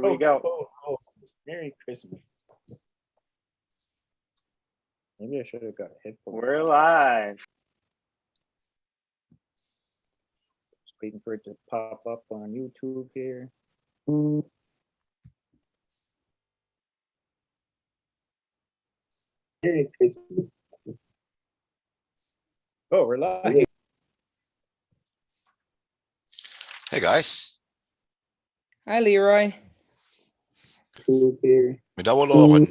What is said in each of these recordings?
Here we go. Merry Christmas. Maybe I should have got a headphone. We're live. Just waiting for it to pop up on YouTube here. Merry Christmas. Oh, we're live. Hey guys. Hi, Leroy. Here. May dawalokan.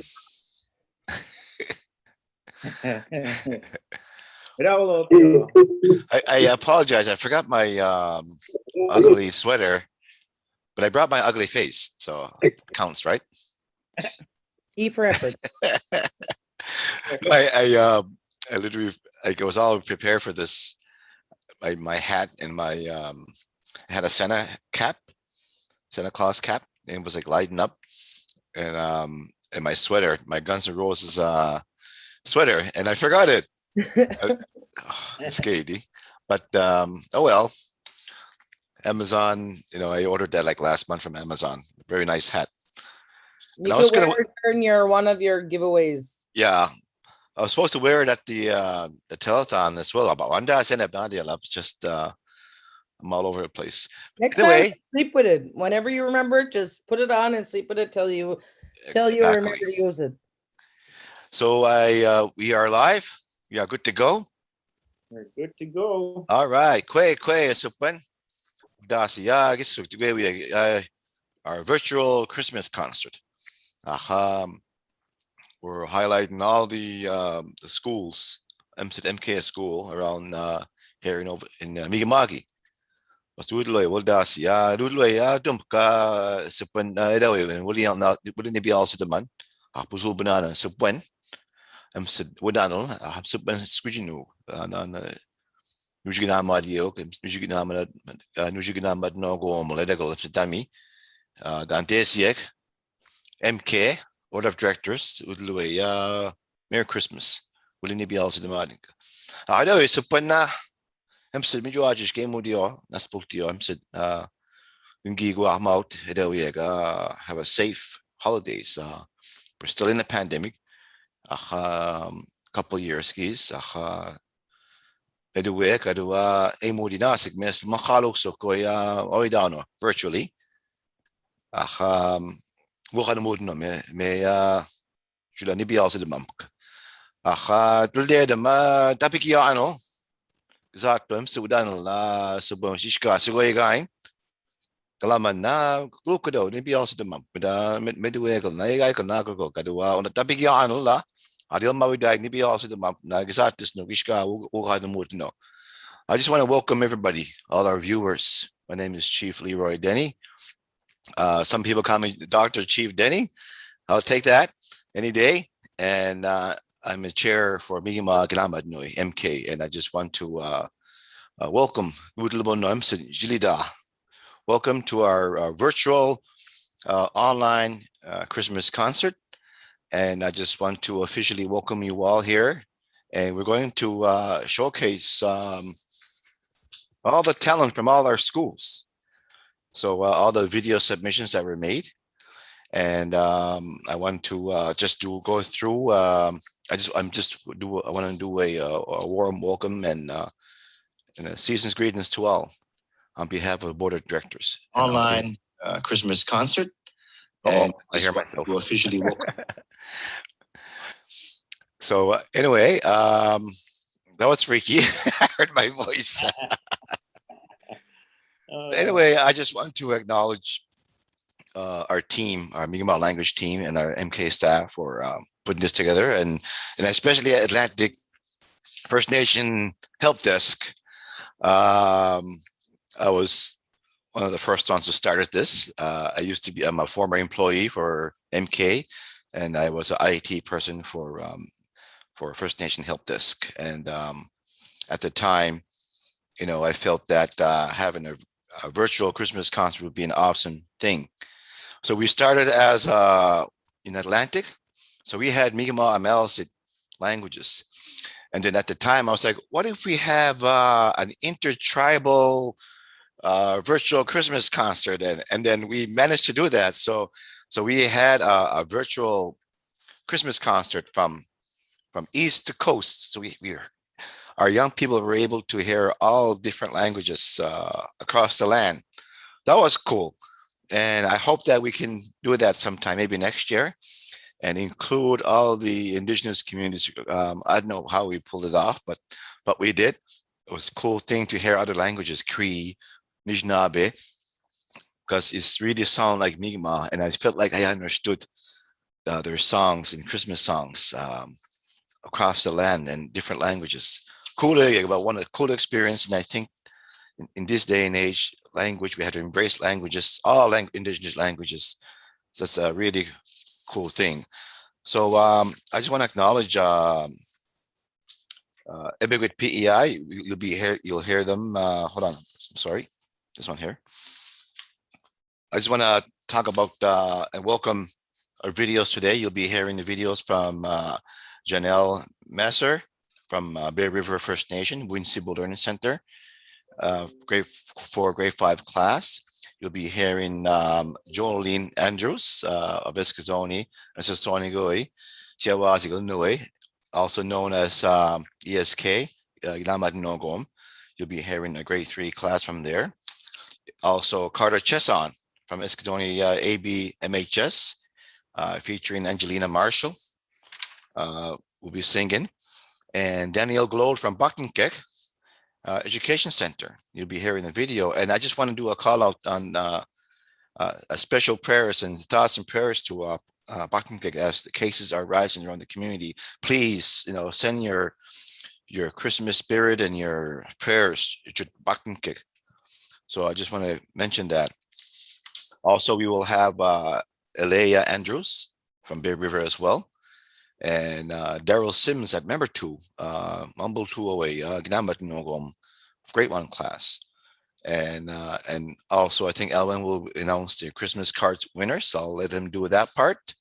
I apologize. I forgot my ugly sweater, but I brought my ugly face, so it counts, right? E for effort. I literally I was all prepared for this. My hat and my I had a Santa Claus cap, and it was like lighting up, and my sweater, my Guns N' Roses sweater, and I forgot it. It's scary, but oh well. Amazon, I ordered that like last month from Amazon. Very nice hat. You could wear it during one of your giveaways. Yeah, I was supposed to wear it at the telethon as well. But one day I sent it back. Just I'm all over the place. Next time, sleep with it. Whenever you remember it, just put it on and sleep with it till you remember to use it. So we are live. We are good to go. We're good to go. All right. Kwe supan. I guess today we our virtual Christmas concert. We're highlighting all the schools. MK school around here in Mi'kmaq. Was doodloy waldasi doodloy dumka supan daw wouldn't be also the man. Pusul banana supan. Said wadano supan squijinu Kina'matnewey no go moledical dami Dantesiek MK Board of Directors udluya Merry Christmas. Wouldn't be also the morning. I know it's supan said me George's game audio na spoke to you. Said Ungi go out have a safe holidays. We're still in the pandemic. Couple years skis. Eduwe kadua emudi nasik mes makalo so koya oidano virtually. Wukan mudno me jula nibi also the mamk. Tilde de ma tapiki ano. Exactly. Sudan la subon shishka sugoy gain. Kalaman na klukudo nibi also the mamk. Meduwe na igay ko kadua on the tapiki ano la. I just want to welcome everybody, all our viewers. My name is Chief Leroy Denny. Some people call me Dr. Chief Denny. I'll take that any day. And I'm a chair for Kina'matnewey, MK. And I just want to welcome welcome to our virtual online Christmas concert. And I just want to officially welcome you all here. And we're going to showcase all the talent from all our schools. So all the video submissions that were made. And I want to go through. I want to do a warm welcome and a season's greetings to all on behalf of the Board of Directors. Online Christmas concert. And I hear myself officially welcome. So anyway, that was freaky. I heard my voice. Anyway, I just want to acknowledge our team, our Mi'kmaq language team, and our MK staff for putting this together, and especially Atlantic First Nation Help Desk. I was one of the first ones who started this. I'm a former employee for MK, and I was an IT person for First Nation Help Desk. And at the time, I felt that having a virtual Christmas concert would be an awesome thing. So we started as in Atlantic. So we had Mi'kmaq Amalisit languages. And then at the time, I was like, what if we have an intertribal virtual Christmas concert, and then we managed to do that. So we had a virtual Christmas concert from east to coast. So our young people were able to hear all different languages across the land. That was cool, and I hope that we can do that sometime, maybe next year, and include all the indigenous communities. I don't know how we pulled it off, but we did. It was a cool thing to hear other languages, Cree, Nijnabe, because it's really sound like Mi'kmaq, and I felt like I understood their songs and Christmas songs across the land and different languages. Cool, about one of the cool experience, and I think in this day and age, language we have to embrace languages, all indigenous languages. So that's a really cool thing. So I just want to acknowledge Ibigwit PEI. You'll hear them. Hold on, sorry, this one here. I just want to talk about and welcome our videos today. You'll be hearing the videos from Janelle Messer from Bear River First Nation, Winsibo Learning Center, grade 5 class. You'll be hearing Jolene Andrews of Eskazoni and Sasonigoi, Siawasigal, also known as ESK, Kina'matnewey. You'll be hearing a grade 3 class from there. Also, Carter Chesson from Eskadoni AB MHS, featuring Angelina Marshall, will be singing. And Danielle Glode from Buckenkek Education Center. You'll be hearing the video. And I just want to do a call out on a special prayers and thoughts and prayers to Buckenkek as the cases are rising around the community. Please, send your Christmas spirit and your prayers to Buckenkek. So I just want to mention that. Also, we will have Elea Andrews from Bear River as well. And Daryl Sims at member 2, Mumble 208, Kina'matnewey, grade 1 class. And also I think Elwin will announce the Christmas cards winners. So I'll let him do that part.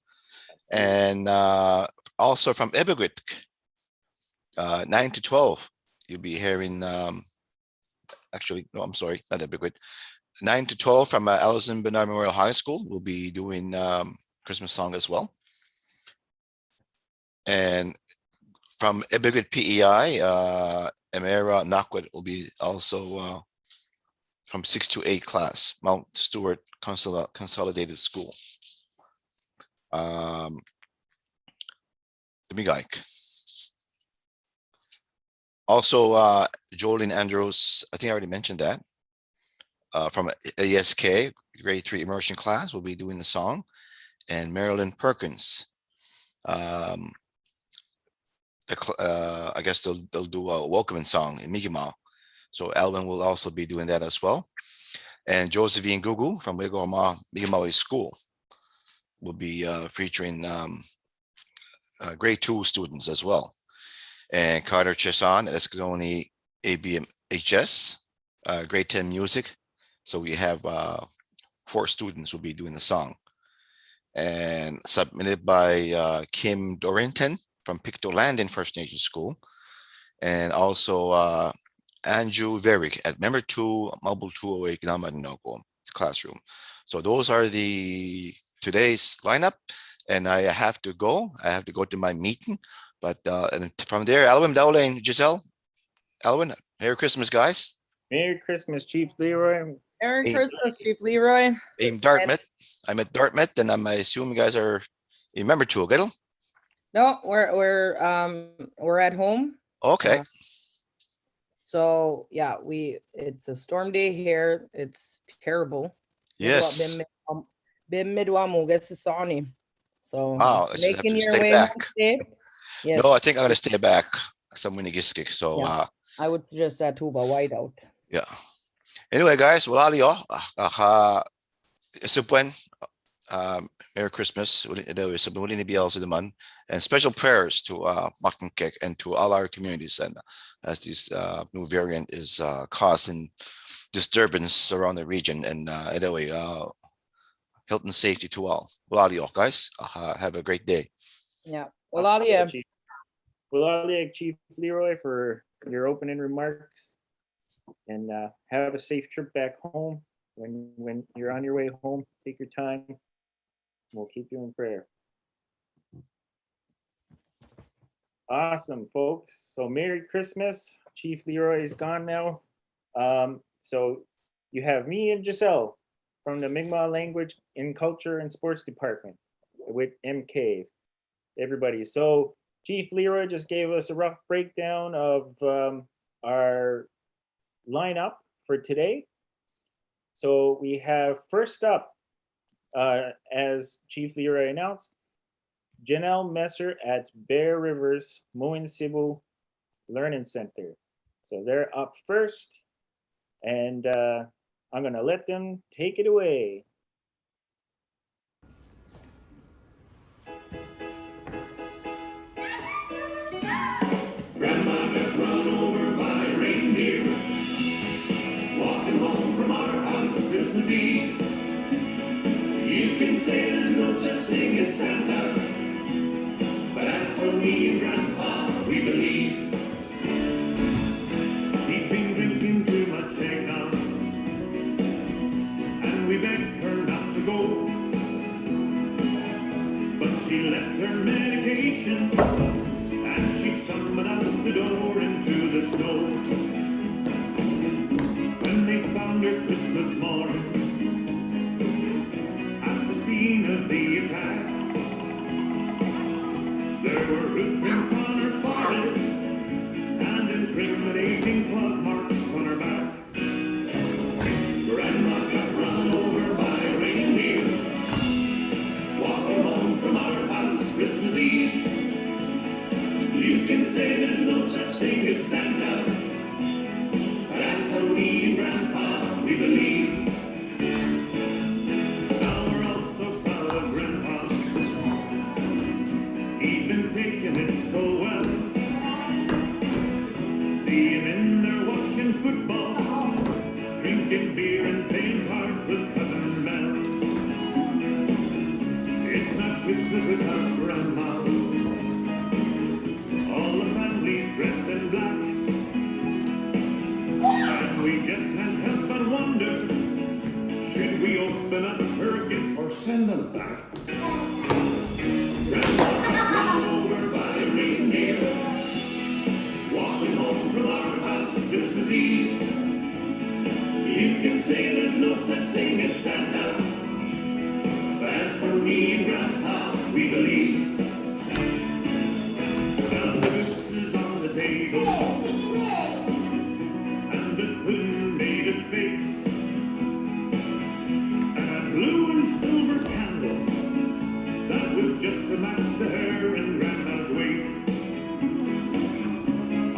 And also from Ibigwit, 9 to 12, you'll be hearing, actually, no, I'm sorry, not Ibigwit. 9 to 12 from Allison Bernard Memorial High School will be doing Christmas song as well. And from Ibigwit PEI, Emera Nakwet will be also from 6 to 8 class, Mount Stewart Consolidated School. Also, Jolene Andrews, I think I already mentioned that, from ASK, grade 3 immersion class, will be doing the song. And Marilyn Perkins, I guess they'll do a welcoming song in Mi'kmaq. So Alvin will also be doing that as well. And Josephine Gugu from Mi'kmaq School will be featuring grade 2 students as well. And Carter Chesan, Eskadoni ABMHS, grade 10 music. So we have 4 students will be doing the song. And submitted by Kim Dorrington from Pictou Landing First Nation School. And also Andrew Verick at member 2, Mobile 208 Kina'matnewey classroom. So those are the today's lineup. And I have to go. I have to go to my meeting. But and from there, Alvin, Dowlane, Giselle, Alvin, Merry Christmas, guys. Merry Christmas, Chief Leroy. Merry Christmas, Chief Leroy. In Dartmouth. I'm at Dartmouth, and I assume you guys are in member 2, okay? No, we're at home. Okay. So yeah, it's a storm day here. It's terrible. Yes. So wow, I just have to stay back. Yes. No, I think I'm gonna stay back. Some Winnigiskik. So yeah, I would suggest that too, but whiteout. Yeah. Anyway, guys, wala liyo. Supwen. Merry Christmas. And special prayers to Buckenkek and to all our communities, and as this new variant is causing disturbance around the region. And anyway, health and safety to all. Wala liyo, guys. Have a great day. Yeah. Wala liyo. Wala liyo, Chief Leroy, for your opening remarks. and have a safe trip back home. When you're on your way home, take your time. We'll keep you in prayer. Awesome, folks. So Merry Christmas. Chief Leroy is gone now. So you have me and Giselle from the Mi'kmaq Language in Culture and Sports Department with MK. Everybody. So Chief Leroy just gave us a rough breakdown of our lineup for today. So we have first up, as Chief Leroy announced, Janelle Messer at Bear Rivers Moen Cebu Learning Center. So they're up first, and I'm gonna let them take it away. Grandma got run over by a reindeer, walking home from our house Christmas Eve. You can say there's no such thing as Santa, but as for me and Grandpa, we believe. She'd been drinking too much eggnog, and we begged her not to go. But she left her medication, and she stumbled out the door into the snow. When they found her Christmas morning at the scene of the attack, there were footprints on her forehead and incriminating claws marks on her back. Grandma got run over by a reindeer, walking home from our house Christmas Eve. You can say there's no such thing as Santa, but as for me and Grandpa, we believe. Now we're all so proud of Grandpa. He's been taking this so well. See him in there watching football, drinking beer and playing cards with Cousin Mel. It's not Christmas without Grandma. All the family's dressed in black, and we just can't help but wonder, should we open up her gifts or send them back? Grandma got run over by a reindeer, walking home from our house Christmas Eve. You can say there's no such thing as Santa, but as for me and Grandpa, we believe. Now the goose is on the table, and the pudding made a face, and a blue and silver candle that would just match the hair in Grandma's weight.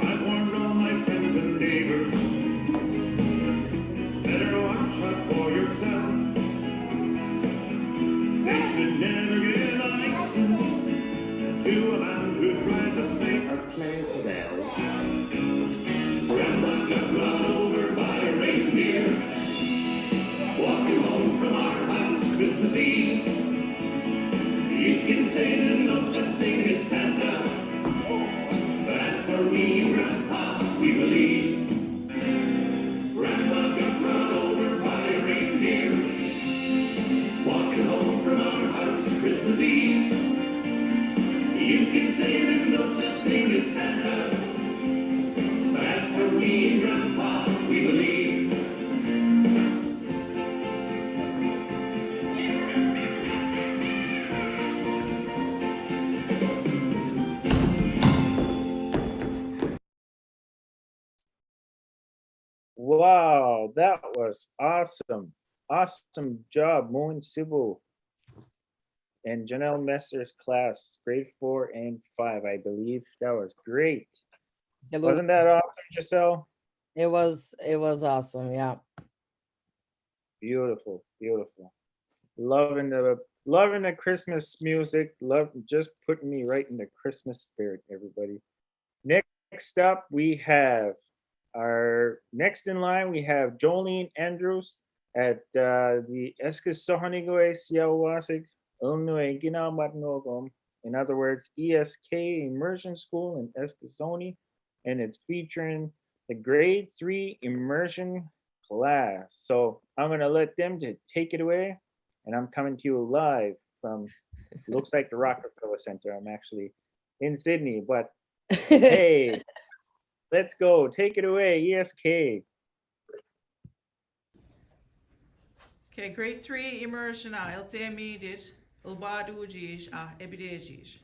I've warned all my friends and neighbors, better watch out for yourselves. They should never give a license to a man who rides a snake or plays the bells. Grandma got run over by a reindeer, walking home from our house Christmas Eve. You can say there's no such thing as Santa, but as for me and Grandpa, we believe. Grandma got run over by a reindeer, walking home from our house Christmas Eve. You can say there's no such thing as Santa, but as for me and Grandpa, we believe. Wow, that was awesome. Awesome job, Moen Cebu and Janelle Messer's class, grade 4 and 5, I believe. That was great. Hello. Wasn't that awesome, Giselle? It was awesome. Yeah. Beautiful, beautiful. Loving the Christmas music. Love just putting me right in the Christmas spirit, everybody. Next up, we have our next in line. We have Jolene Andrews at the Eskasonigoy Siawasig Illinois Kina'matnewey. In other words, ESK Immersion School in Eskasoni, and it's featuring the grade 3 immersion class. So I'm gonna let them to take it away, and I'm coming to you live from looks like the Rockefeller Center. I'm actually in Sydney, but hey, let's go. Take it away, ESK. Okay, grade 3 immersion I'll it. Ulbadu jish ebidejish.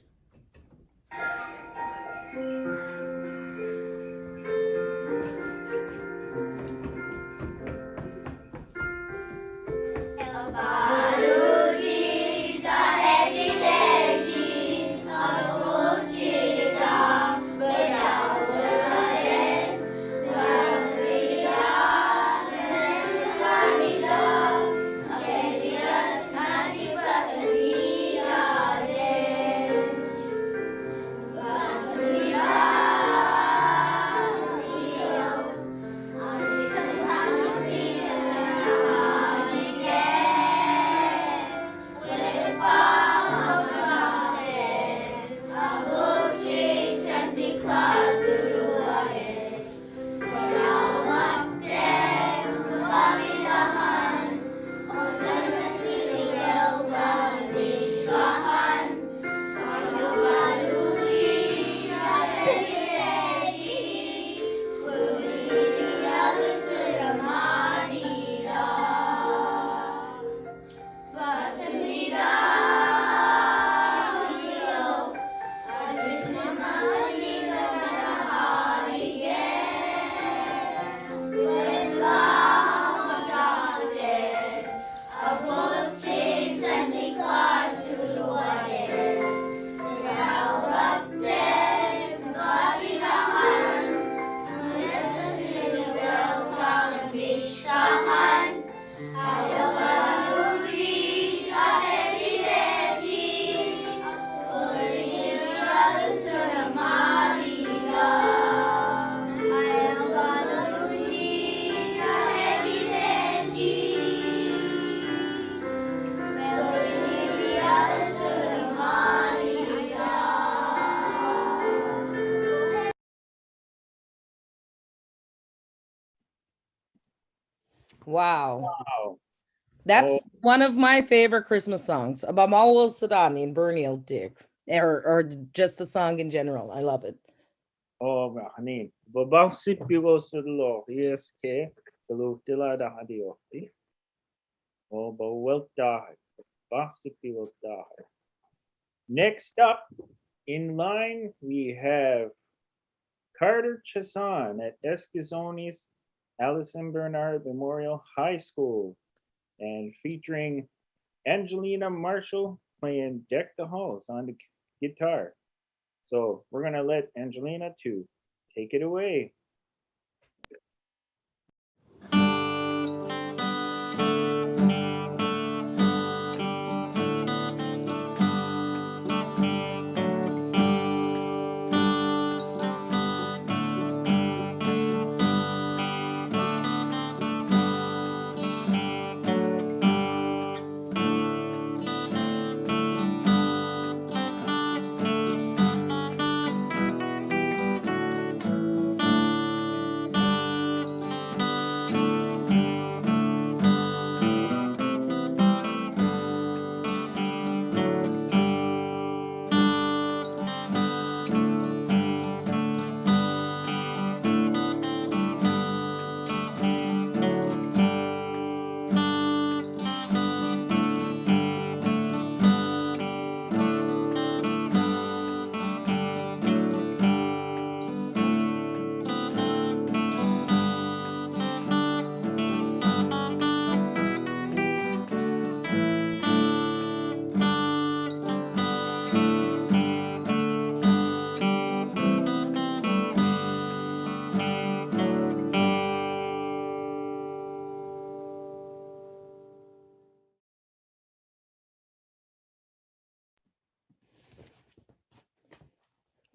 Wow. Wow. That's one of my favorite Christmas songs about Mawal Sadani and Bernie Dick, or just the song in general. I love it. Oh, honey. Babasi pivo sudlo. ESK. Kalu tila da hadio. Oh, but well die. Babasi pivo die. Next up in line, we have Carter Chason at Esquizones Allison Bernard Memorial High School, and featuring Angelina Marshall playing Deck the Halls on the guitar. So we're gonna let Angelina to take it away.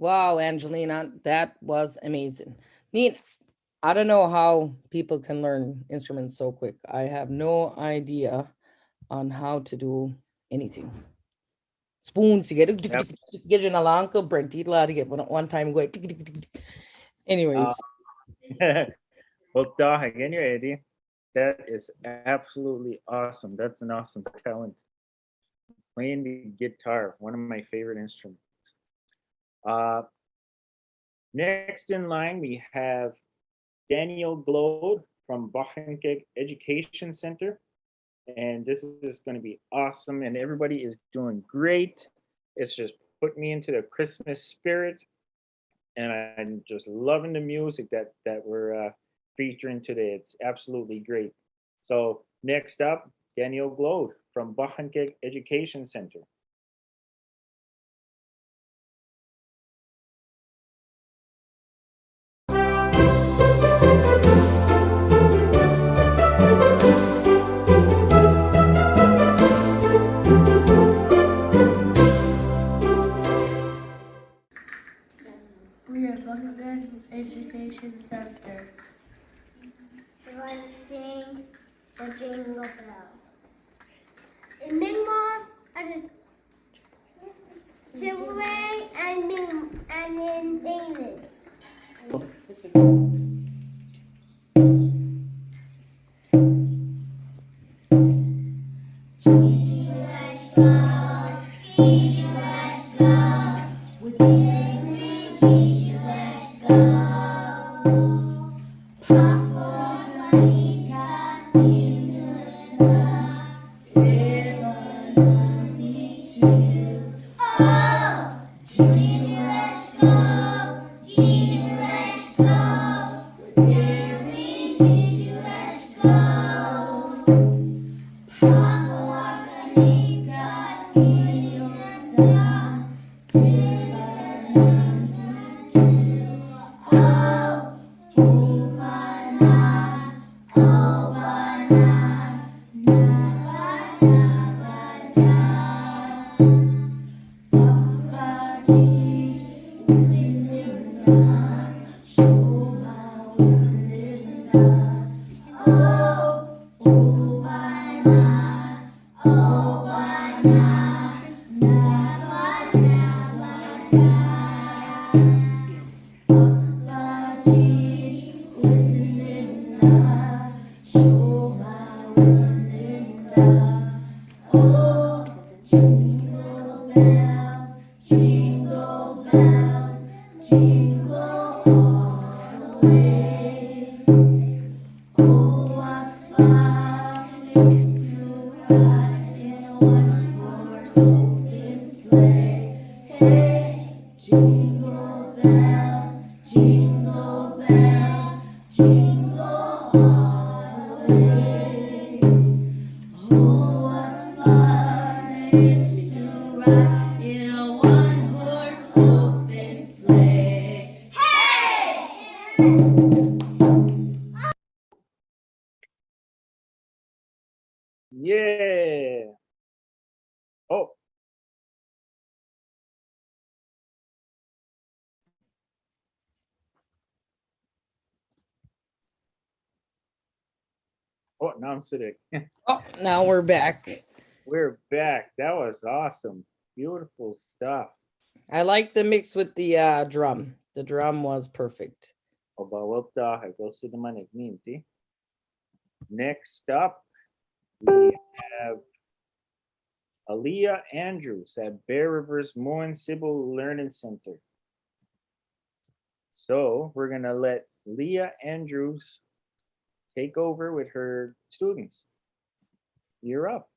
Wow, Angelina, that was amazing. Neat. I don't know how people can learn instruments so quick. I have no idea on how to do anything. Spoons, you get in a lanka, Brent, eat a lot to get one time. Go. Anyways, Well, Dahag, anyway, Eddie, that is absolutely awesome. That's an awesome talent. Playing the guitar, one of my favorite instruments. Uh, Next in line, we have Daniel Glode from Bachenkeg Education Center. And this is going to be awesome. And everybody is doing great. It's just put me into the Christmas spirit. And I'm just loving the music that we're featuring today. It's absolutely great. So next up, Daniel Glode from Bachenkeg Education Center. We are Buckingham Education Center. We're going to sing the Jingle Bell. In Mi'kmaq, Zimbabwe, and in England. Yeah. Oh, oh, now I'm sitting. Oh, now we're back. We're back. That was awesome. Beautiful stuff. I like the mix with the drum. The drum was perfect. I go see the money. Next up, we have Aaliyah Andrews at Bear Rivers Moen Sibyl Learning Center. So we're gonna let Leah Andrews take over with her students. You're up.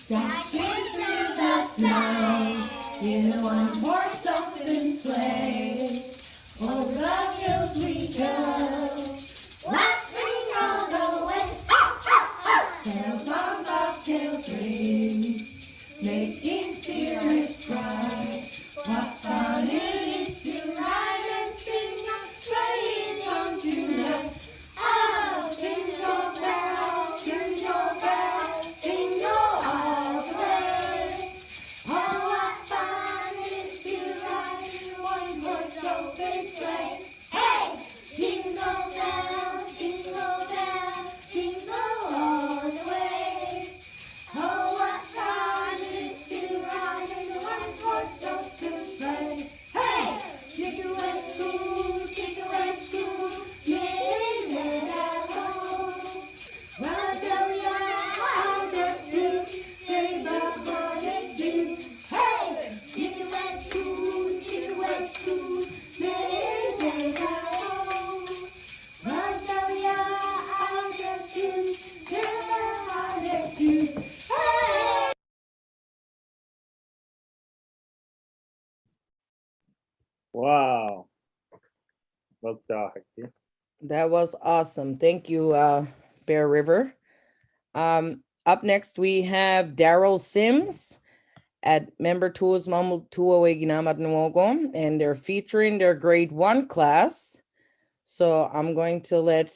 Dashing through the snow in a one-horse open sleigh. Over the hills we go, laughing all the way. Bells on bobtails ring, making spirits bright. What fun it is to ride and sing a sleighing song tonight. Oh, jingle bells, jingle bells, jingle all the way. Oh, what fun it is to ride in a one-horse open sleigh. Hey! Jingle bells, jingle all the way. Magdahati. That was awesome. Thank you, Bear River. Up next, we have Daryl Sims at Member Tools Mamu Tuawe Kina'matnewey, and they're featuring their grade 1 class. So I'm going to let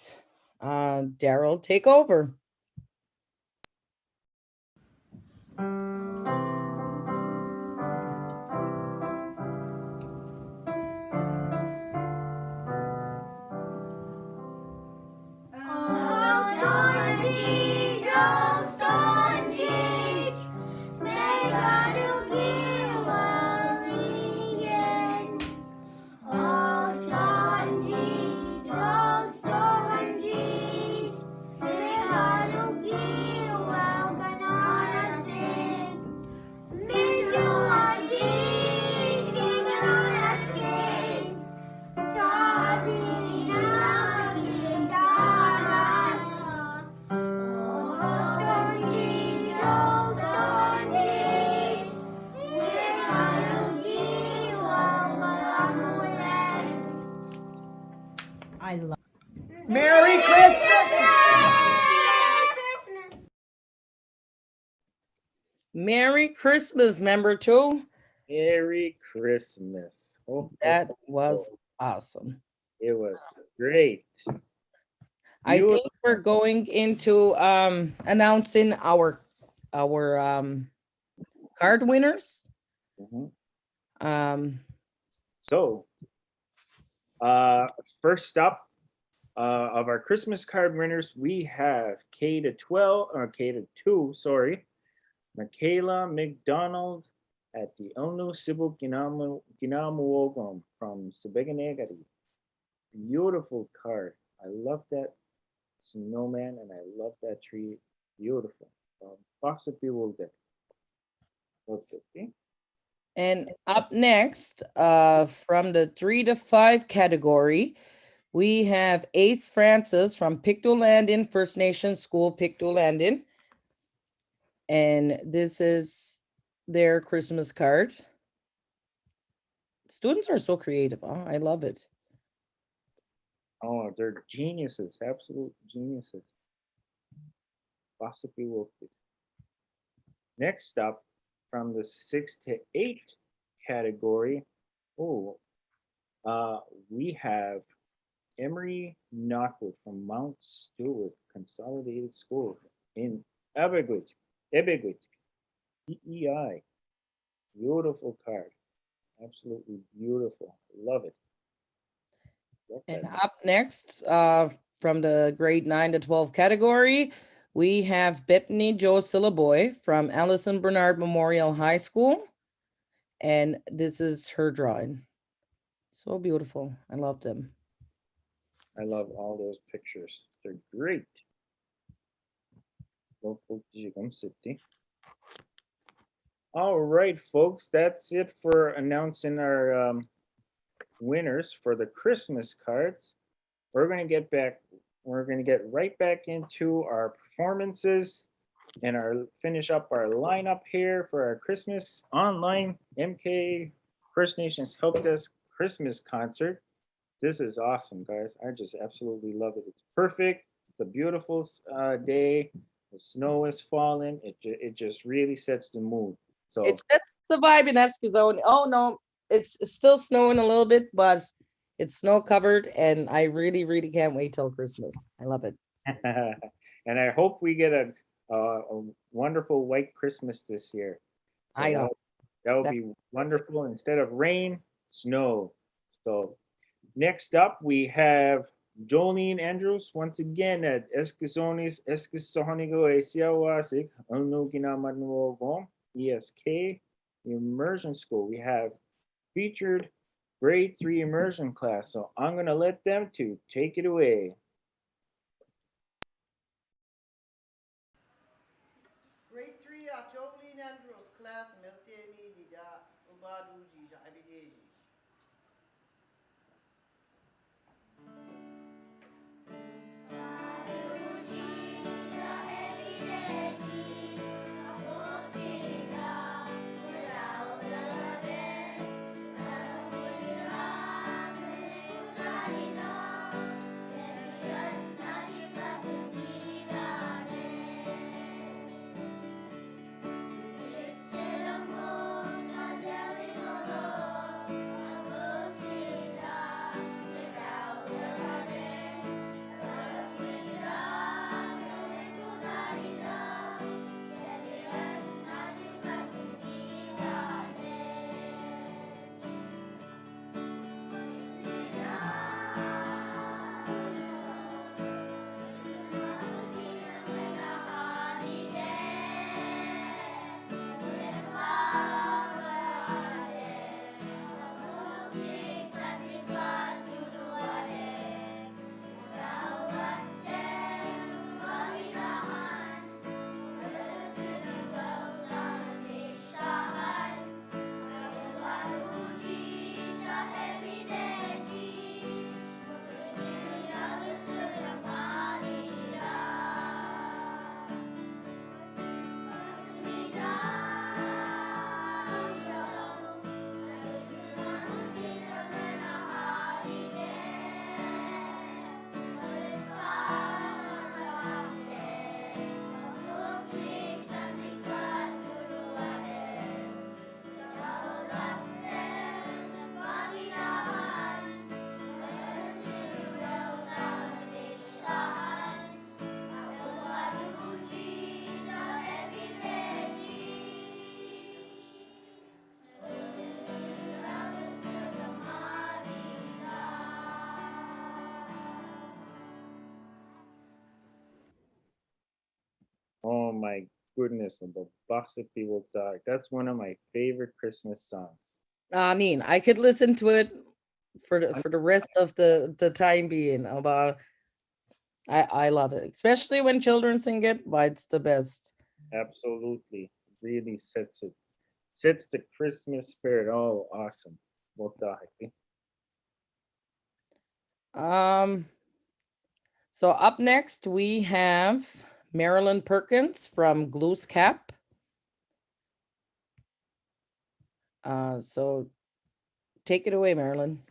Daryl take over. I love. Merry Christmas! Merry Christmas, Member 2. Merry Christmas. Oh, That was awesome. it was great. I Beautiful. think we're going into announcing our card winners. Mhm. Um, So, first up of our Christmas card winners, we have K to 12 or K to 2, sorry, Michaela McDonald at the Onu Sibu Ginamuogum from Sibeganegari. Beautiful card. I love that snowman and I love that tree. Beautiful. Possibly will get. Okay. and up next, from the 3 to 5 category, we have Ace Francis from Pictou-Landin First Nation School, Pictou-Landin. And this is their Christmas card. Students are so creative. Oh, I love it. Oh, they're geniuses, absolute geniuses. Possibly will be. Next up, from the 6 to 8 category, oh, we have Emery Knockwood from Mount Stewart Consolidated School in Ebegwit, PEI. Beautiful card. Absolutely beautiful. Love it. Love And that. up next, from the grade 9 to 12 category, we have Bethany Jo Sillaboy from Allison Bernard Memorial High School. And this is her drawing. So beautiful. I love them. I love all those pictures. They're great. Local Jigum City. All right, folks, that's it for announcing our winners for the Christmas cards. We're going to get back. We're going to get right back into our performances and finish up our lineup here for our Christmas online MK First Nations Help Desk Christmas concert. This is awesome, guys. I just absolutely love it. It's perfect. It's a beautiful day. The snow is falling. It just really sets the mood. So It sets the vibe in Eskizone. Oh no, it's still snowing a little bit, but it's snow covered, and I really, really can't wait till Christmas. I love it. and I hope we get a wonderful white Christmas this year. So I know. that would That- be wonderful. Instead of rain, snow. So next up, we have Jolene Andrews once again at Eskisonis Eskisonigo Esiawasik Unuginamanwogom ESK Immersion School. We have featured grade 3 immersion class. So I'm gonna let them to take it away. Grade 3 at Jolene Andrews class Meltemi Dida Ubadu Jija Abideji. Without my goodness, the Baksit People Dog. That's one of my favorite Christmas songs. Neen, I could listen to it for the rest of the time being. About I love it, especially when children sing it. But it's the best. Absolutely. Really sets the Christmas spirit. Oh, awesome. Wallahi. Um. So up next we have Marilyn Perkins from Glue's Cap. So take it away, Marilyn.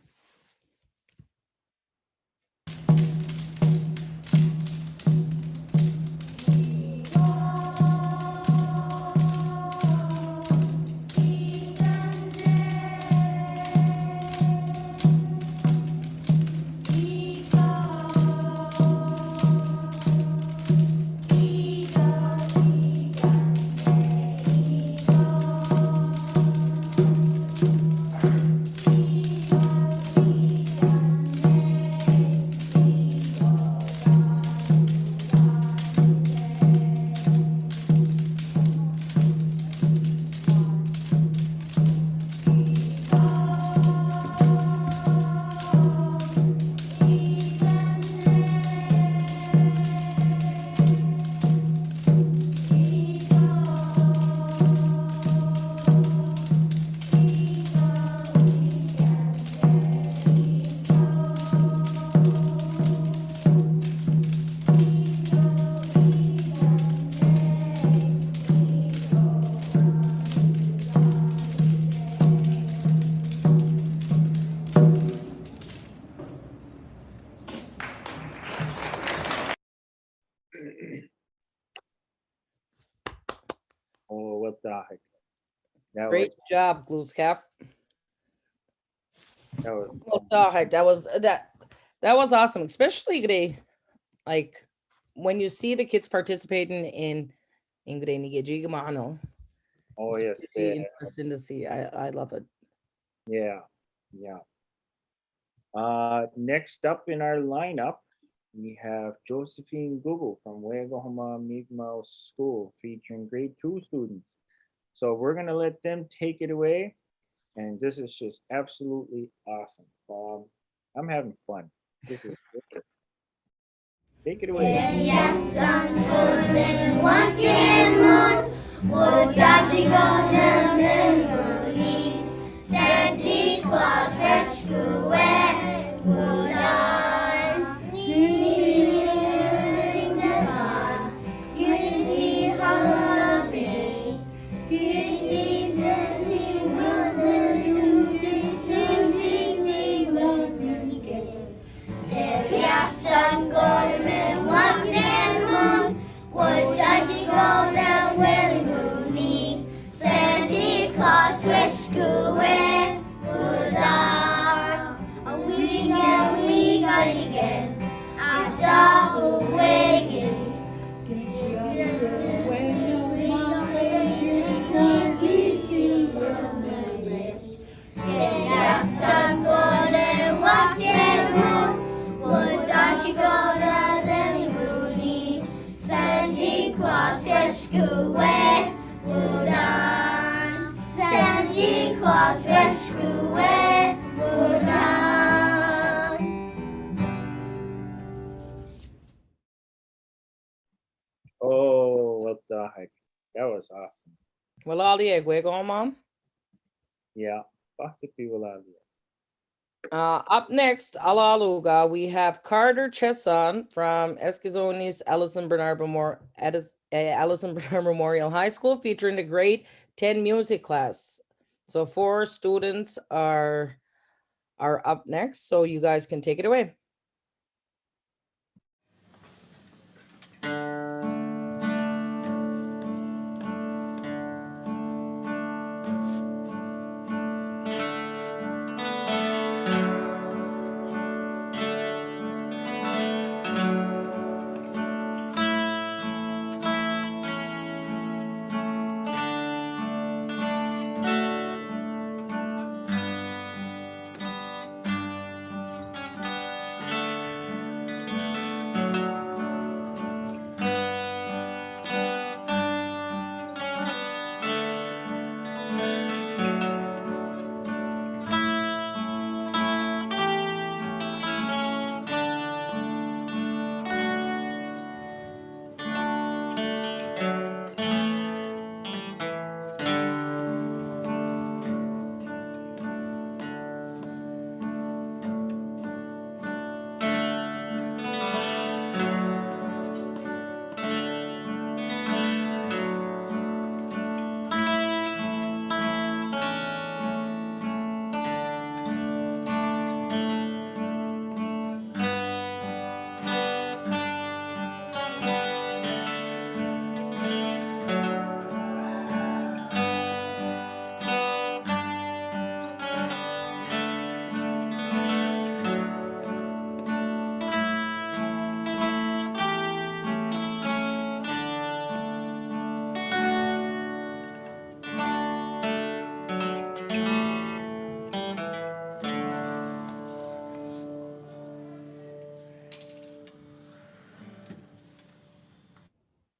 Oh, what the heck? That Great job, Glue's Cap. was Well, that was awesome, especially today. Like when you see the kids participating in Ingrid Nigejig Mahano. oh It's yes, really interesting to see. I love it. yeah. Next up in our lineup, we have Josephine Google from Wagahoma Mi'kmaq School featuring grade 2 students. So we're going to let them take it away. And this is just absolutely awesome. I'm having fun. This is great. Take it away. Yes, I'm golden, one can moon. Would Daddy go down the moon? Santa Claus rescue where would I? Kneeling down, you see how me. You see the sing yes, I'm golden, one can moon. Would Daddy go down where the moon? Santa Claus rescue where would I? We got it again. I double wagon. Yes, I'm golden, what can moon? Would don't you go down any moony? Santa Claus rescue where would I? Santa Claus rescue where would I? Oh, what the heck? That was awesome. Well, all the egg wiggle, Mom. Yeah. Possibly will have you. Up next, Alaluga, we have Carter Chesson from Eskizoni's Allison Bernard Memorial High School featuring the grade 10 music class. So 4 students are up next, so you guys can take it away.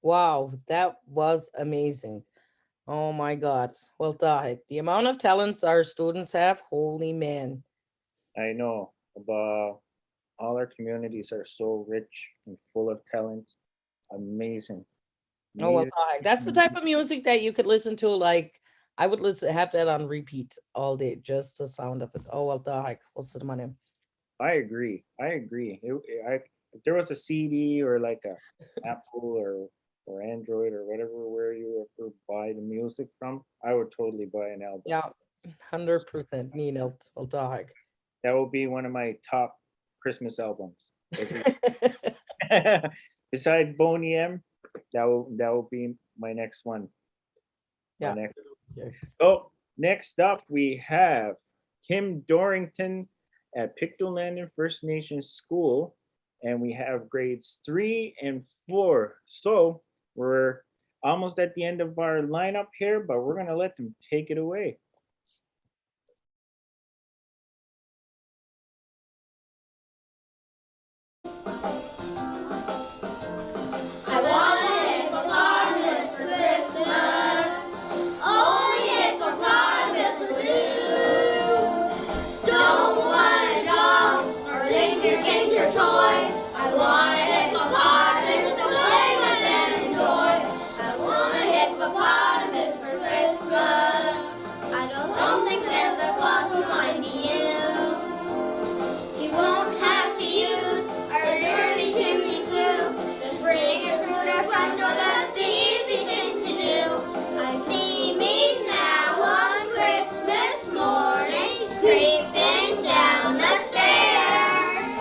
Wow, that was amazing. Oh my God. Well, Tahik, the amount of talents our students have, holy man. I know, but all our communities are so rich and full of talent. Amazing. Oh well, Amazing. Tahik, that's the type of music that you could listen to. Like, I would listen, have that on repeat all day, just the sound of it. Oh well, Tahik, what's the money? I agree. I agree. If there was a CD or like a Apple or Android or whatever where you ever buy the music from, I would totally buy an album. Yeah, 100% Ninelt, well, Tahik. That will be one of my top Christmas albums. Every besides Boney M, that will be my next one. My Yeah. next. Okay. Oh, next up we have Kim Dorrington at Pictou First Nation School, and we have grades 3 and 4. So we're almost at the end of our lineup here, but we're gonna let them take it away. I want a hippopotamus for Christmas. Only hippopotamus will do. Don't want a doll or tinker tinker toy. I want a hippopotamus to play with and enjoy. I want a hippopotamus for Christmas. I don't think Santa Claus will mind you. You won't have to use our dirty chimney flue. Just bring it through our front door, that's the easy thing to do. I see me now on Christmas morning, creeping down the stairs.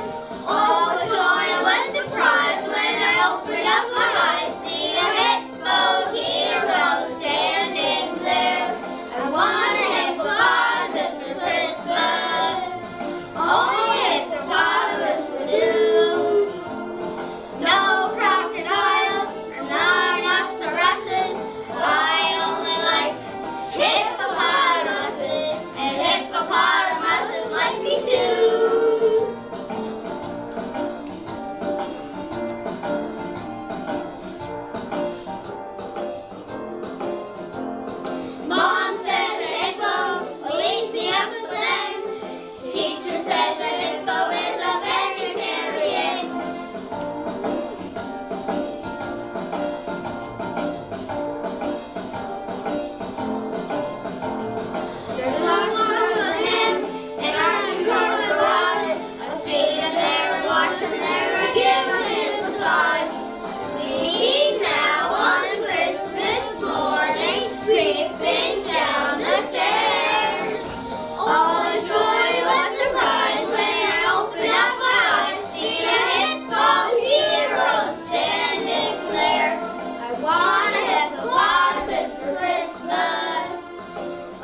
Oh, what joy, what surprise when I opened up my eyes, see a hippo hero standing there. I want a hippopotamus for Christmas. Only hippopotamus will do. No crocodiles or rhinoceroses. I only like hippopotamuses, and hippopotamuses like me too. Mom says a hippo will eat me up at the end. Teacher says a hippo is a vegetarian. There's lots of room for him in our Dakota garages. I feed him there and wash him there and give him his massage. Me now on a Christmas morning, creeping down the stairs. Oh, the joy, what surprise when I open up my eyes, see a hippo hero standing there. I want a hippopotamus for Christmas.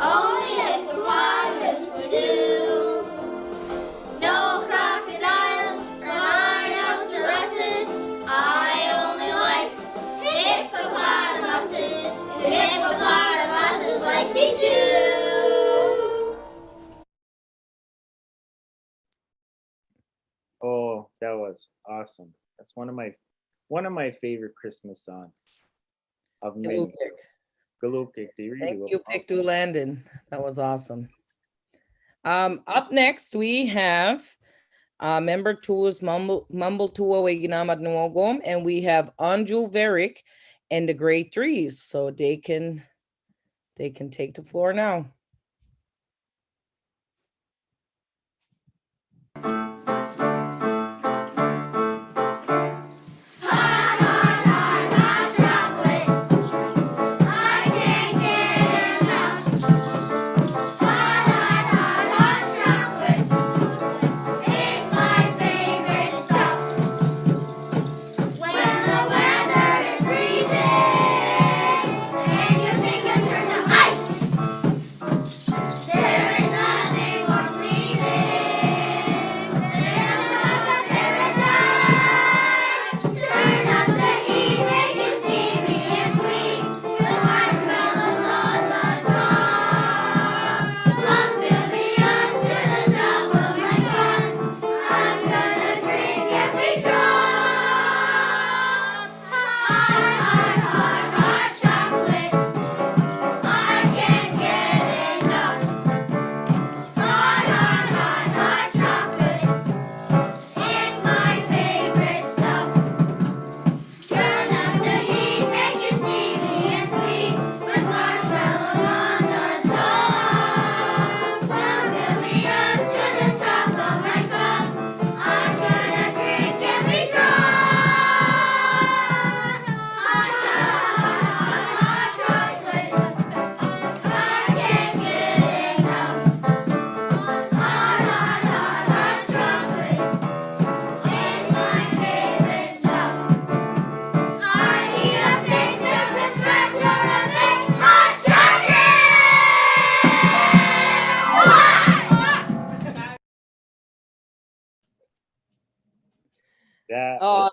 Only hippopotamus will do. No crocodiles or rhinoceroses. I only like hippopotamuses. And hippopotamuses like me too. Oh, that was awesome. That's one of my favorite Christmas songs of many. Galupik. Galupik, they really Thank were you, awesome. Pictou Landon. That was awesome. Up next, we have member 2 is Mumble Tuwa Kina'matnewey, and we have Anju Verick and the grade 3s. So they can take the floor now. Hot chocolate. I can't get enough. Hot chocolate. It's my favorite stuff. When the weather is freezing and your fingers turn to ice.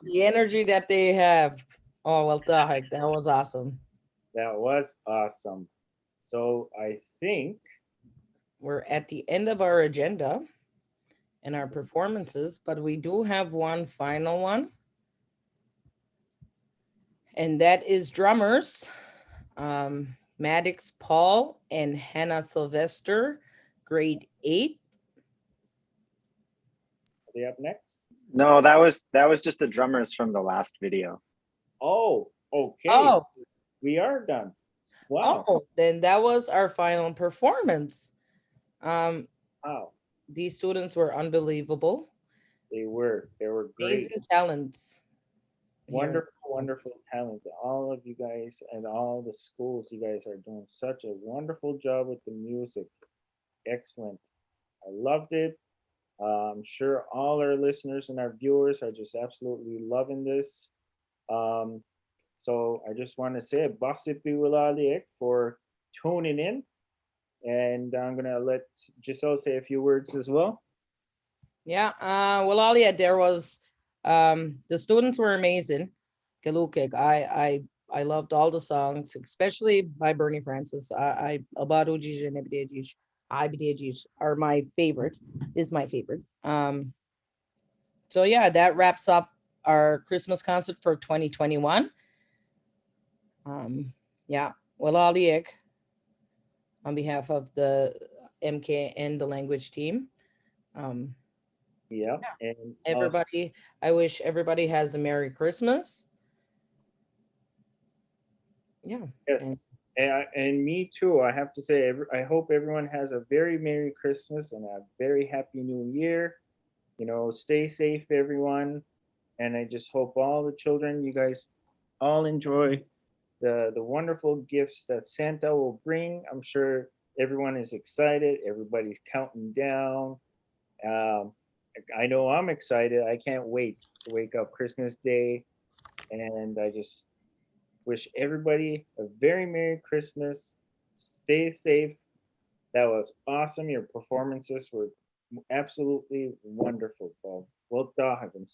The energy that they have. Oh, well, the heck, that was awesome. That was awesome. So I think We're at the end of our agenda and our performances, but we do have one final one. And that is drummers. Maddox Paul and Hannah Sylvester, grade 8. are they up next? No, that was just the drummers from the last video. Oh, okay. Oh, We are done. Wow. oh, then that was our final performance. Um, Wow. these students were unbelievable, They were great. amazing talents. here. Wonderful, wonderful talent. All of you guys and all the schools, you guys are doing such a wonderful job with the music. Excellent. I loved it. I'm sure all our listeners and our viewers are just absolutely loving this. Um, so I just want to say Basipi Wilaliek for tuning in. And I'm going to let Giselle say a few words as well. Yeah, well, all yeah, there was the students were amazing. Kalukik. I loved all the songs, especially by Bernie Francis. I Abadu Jij and Ebedejij, Ibedejij are my favorite, is my favorite. So yeah, that wraps up our Christmas concert for 2021. Yeah, well, Aliek, on behalf of the MK and the language team. Yeah. And Everybody, I wish everybody has a Merry Christmas. Yeah. yes. And me too. I have to say, I hope everyone has a very Merry Christmas and a very Happy New Year. Stay safe, everyone. And I just hope all the children, you guys all enjoy the wonderful gifts that Santa will bring. I'm sure everyone is excited. Everybody's counting down. Um, I know I'm excited. I can't wait to wake up Christmas Day. And I just wish everybody a very Merry Christmas. Stay safe. That was awesome. Your performances were absolutely wonderful, Paul. Well done.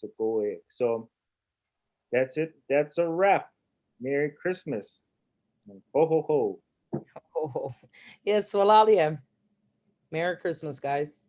So that's it. That's a wrap. Merry Christmas. And ho ho ho. Oh, yes, well, Alia. Merry Christmas, guys.